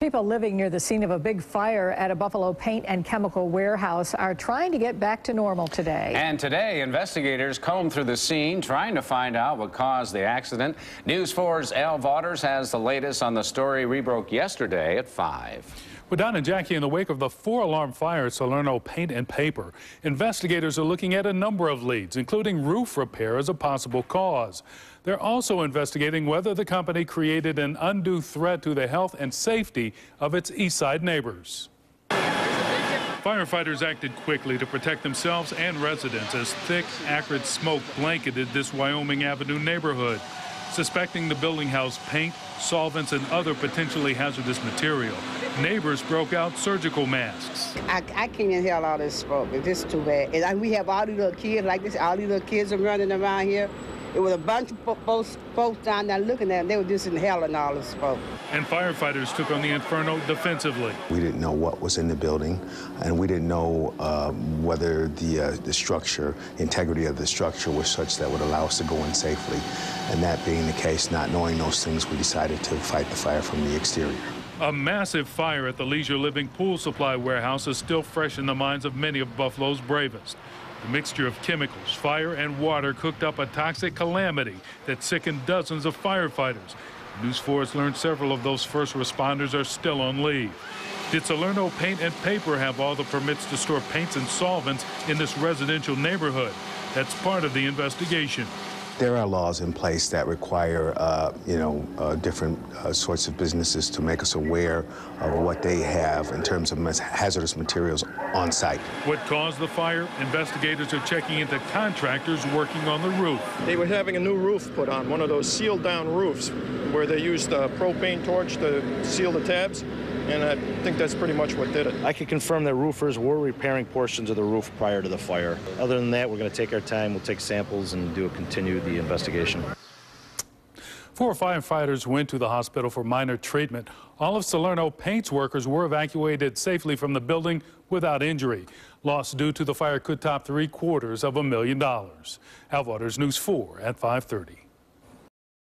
People living near the scene of a big fire at a Buffalo paint and chemical warehouse are trying to get back to normal today. And today, investigators combed through the scene trying to find out what caused the accident. News 4's Al Vaughters has the latest on the story we broke yesterday at 5. Well, Don and Jackie, in the wake of the 4-alarm fire at Salerno Paint and Paper, investigators are looking at a number of leads, including roof repair as a possible cause. They're also investigating whether the company created an undue threat to the health and safety of its east side neighbors. Firefighters acted quickly to protect themselves and residents as thick, acrid smoke blanketed this Wyoming Avenue neighborhood. Suspecting the building housed paint, solvents, and other potentially hazardous material, neighbors broke out surgical masks. I can't inhale all this smoke. This is too bad. And we have all these little kids like this. All these little kids are running around here. It was a bunch of folks down there looking at them. They were just inhaling all the smoke. And firefighters took on the inferno defensively. We didn't know what was in the building, and we didn't know whether the structure, integrity of the structure was such that would allow us to go in safely. And that being the case, not knowing those things, we decided to fight the fire from the exterior. A massive fire at the Leisure Living Pool Supply warehouse is still fresh in the minds of many of Buffalo's bravest. The mixture of chemicals, fire, and water cooked up a toxic calamity that sickened dozens of firefighters. News 4 has learned several of those first responders are still on leave. Did Salerno Paint and Paper have all the permits to store paints and solvents in this residential neighborhood? That's part of the investigation. There are laws in place that require, different sorts of businesses to make us aware of what they have in terms of hazardous materials on site. What caused the fire? Investigators are checking into contractors working on the roof. They were having a new roof put on, one of those sealed down roofs where they used a propane torch to seal the tabs. And I think that's pretty much what did it. I can confirm that roofers were repairing portions of the roof prior to the fire. Other than that, we're going to take our time. We'll take samples and continue the investigation. 4 firefighters went to the hospital for minor treatment. All of Salerno Paint's workers were evacuated safely from the building without injury. Loss due to the fire could top $750,000. Al Vaughters, News 4 at 5:30.